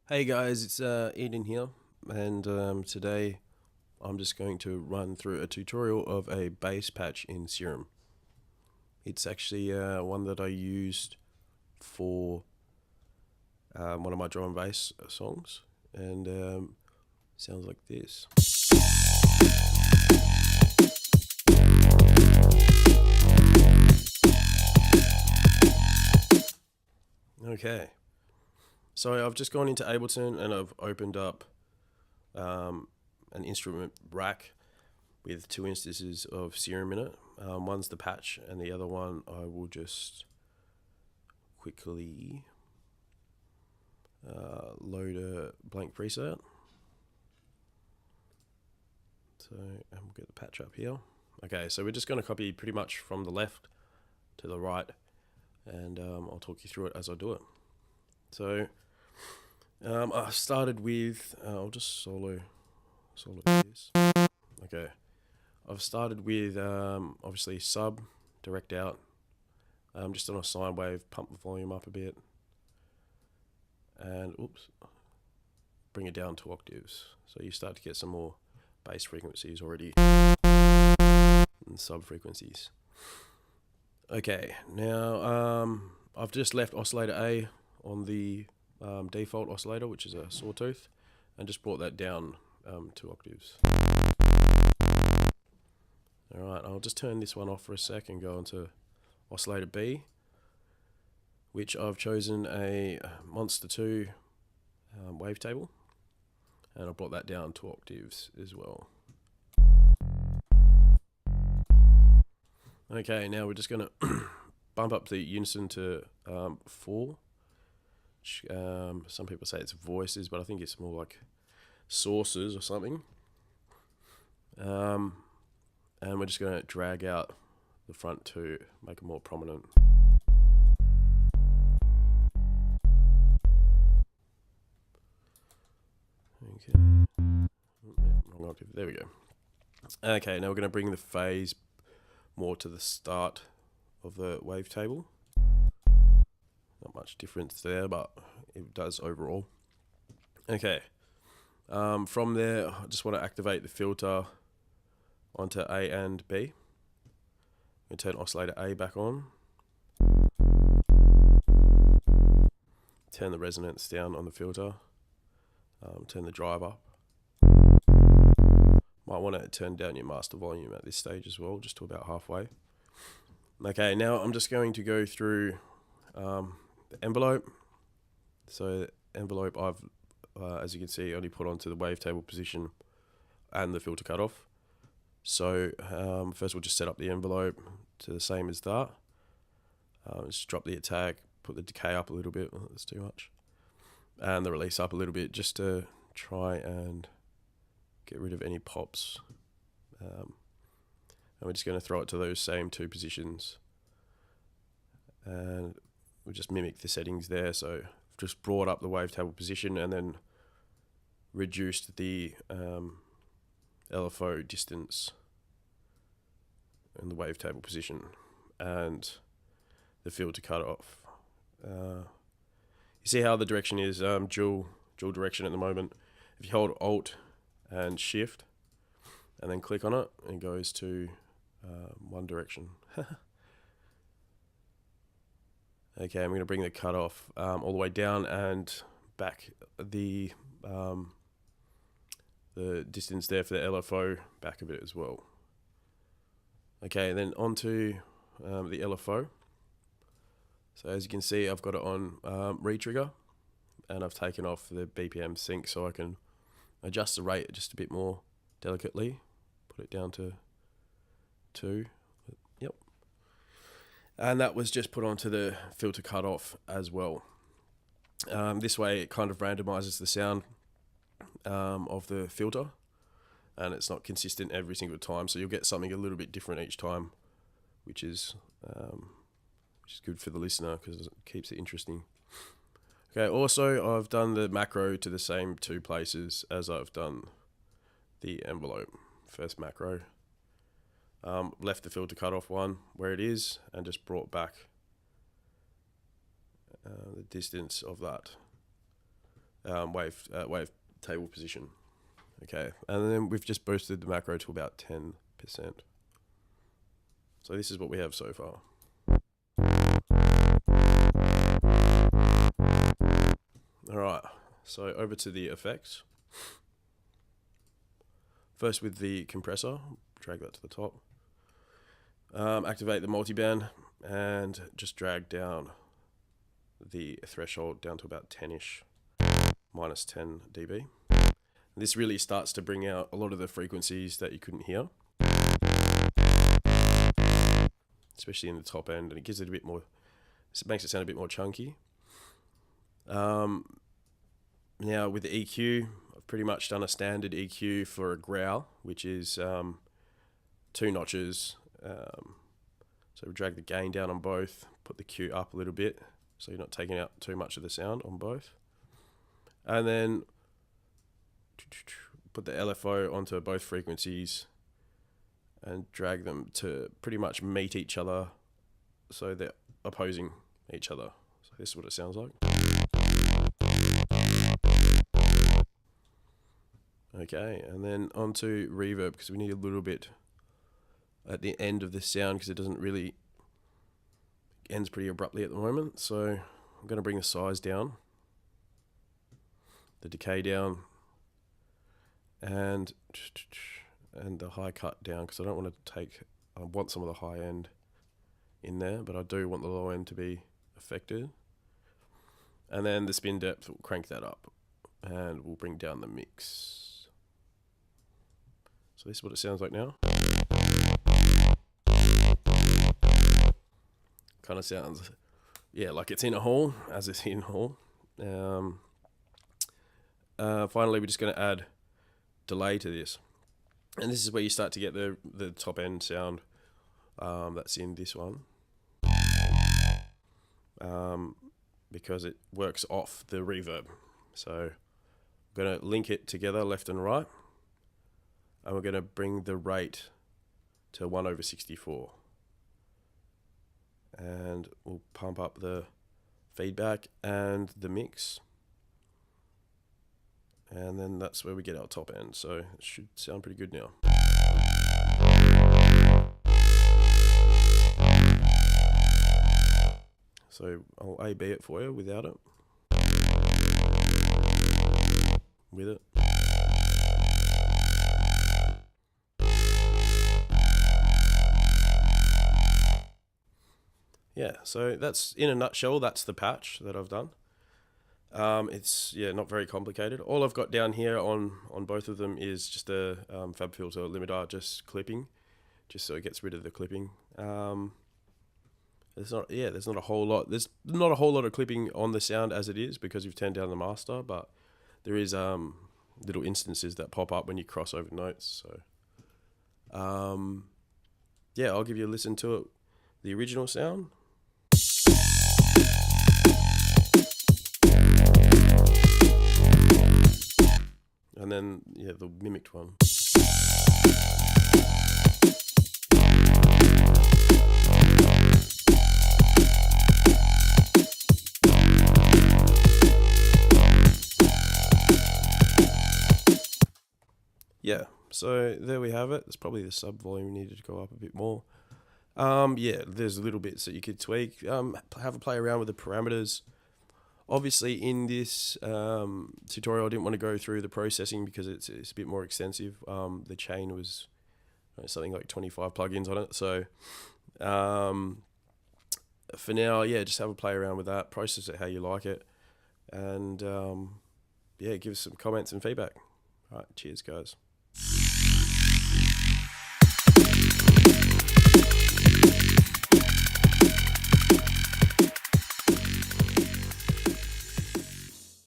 Hey guys, it's Eden here, and today I'm just going to run through a tutorial of a bass patch in Serum. It's actually one that I used for one of my drum and bass songs, and sounds like this. Okay, so I've just gone into Ableton and I've opened up an instrument rack with two instances of Serum in it. One's the patch, and the other one I will just quickly load a blank preset. So we'll get the patch up here. Okay, so we're just going to copy pretty much from the left to the right, and I'll talk you through it as I do it. So I started with, I'll just solo this. Okay, I've started with obviously sub, direct out, just on a sine wave, pump the volume up a bit, and bring it down to octaves. So you start to get some more bass frequencies already and sub frequencies. Okay, now I've just left oscillator A on the default oscillator, which is a sawtooth, and just brought that down 2 octaves. Alright, I'll just turn this one off for a sec and go into oscillator B, which I've chosen a Monster 2 wavetable, and I brought that down 2 octaves as well. Okay, now we're just going to bump up the unison to 4. Which, some people say it's voices, but I think it's more like sources or something. And we're just going to drag out the front to make it more prominent. Okay. Wrong octave. There we go. Okay, now we're going to bring the phase more to the start of the wavetable. Not much difference there, but it does overall. Okay. From there, I just want to activate the filter onto A and B. I'm going to turn oscillator A back on. Turn the resonance down on the filter. Turn the drive up. Might want to turn down your master volume at this stage as well, just to about halfway. Okay, now I'm just going to go through the envelope. So the envelope I've, as you can see, only put onto the wavetable position and the filter cutoff. So first we'll just set up the envelope to the same as that. Just drop the attack, put the decay up a little bit, that's too much. And the release up a little bit, just to try and get rid of any pops. And we're just going to throw it to those same 2 positions. And we'll just mimic the settings there. So just brought up the wavetable position and then reduced the LFO distance in the wavetable position and the filter cutoff. You see how the direction is dual direction at the moment. If you hold Alt and Shift and then click on it, it goes to one direction. Okay, I'm going to bring the cutoff all the way down and back the distance there for the LFO back a bit as well. Okay, then onto the LFO. So as you can see, I've got it on retrigger, and I've taken off the BPM sync so I can adjust the rate just a bit more delicately. Put it down to 2. Yep. And that was just put onto the filter cutoff as well. This way it kind of randomizes the sound of the filter, and it's not consistent every single time, so you'll get something a little bit different each time, which is good for the listener because it keeps it interesting. Okay, also I've done the macro to the same 2 places as I've done the envelope. First macro, left the filter cutoff one where it is and just brought back the distance of that wavetable position. Okay, and then we've just boosted the macro to about 10%. So this is what we have so far. All right, so over to the effects. First with the compressor, drag that to the top. Activate the multiband and just drag down the threshold down to about 10-ish, minus 10 dB. This really starts to bring out a lot of the frequencies that you couldn't hear, especially in the top end, and it gives it a bit more, it makes it sound a bit more chunky. Now with the EQ, I've pretty much done a standard EQ for a growl, which is 2 notches. So we drag the gain down on both, put the Q up a little bit, so you're not taking out too much of the sound on both. And then put the LFO onto both frequencies and drag them to pretty much meet each other, so they're opposing each other. So this is what it sounds like. Okay, and then onto reverb, because we need a little bit at the end of this sound, because it doesn't really, ends pretty abruptly at the moment. So I'm going to bring the size down, the decay down, and the high cut down, because I don't want to take, I want some of the high end in there, but I do want the low end to be affected. And then the spin depth, we'll crank that up, and we'll bring down the mix. So this is what it sounds like now. Kind of sounds, yeah, like it's in a hall, as it's in a hall. Finally, we're just going to add delay to this, and this is where you start to get the top end sound that's in this one, because it works off the reverb. So I'm going to link it together left and right, and we're going to bring the rate to 1/64. And we'll pump up the feedback and the mix, and then that's where we get our top end. So it should sound pretty good now. So I'll A-B it for you without it, with it. Yeah, so that's, in a nutshell, that's the patch that I've done. It's, yeah, not very complicated. All I've got down here on both of them is just a FabFilter limiter, just clipping, just so it gets rid of the clipping. There's not a whole lot. There's not a whole lot of clipping on the sound as it is, because you've turned down the master, but there is little instances that pop up when you cross over notes. So yeah, I'll give you a listen to it, the original sound. And then, yeah, the mimicked one. Yeah, so there we have it. It's probably the sub volume needed to go up a bit more. Yeah, there's little bits that you could tweak. Have a play around with the parameters. Obviously, in this tutorial, I didn't want to go through the processing because it's a bit more extensive. The chain was something like 25 plugins on it. So for now, yeah, just have a play around with that. Process it how you like it. And yeah, give us some comments and feedback. All right, cheers, guys.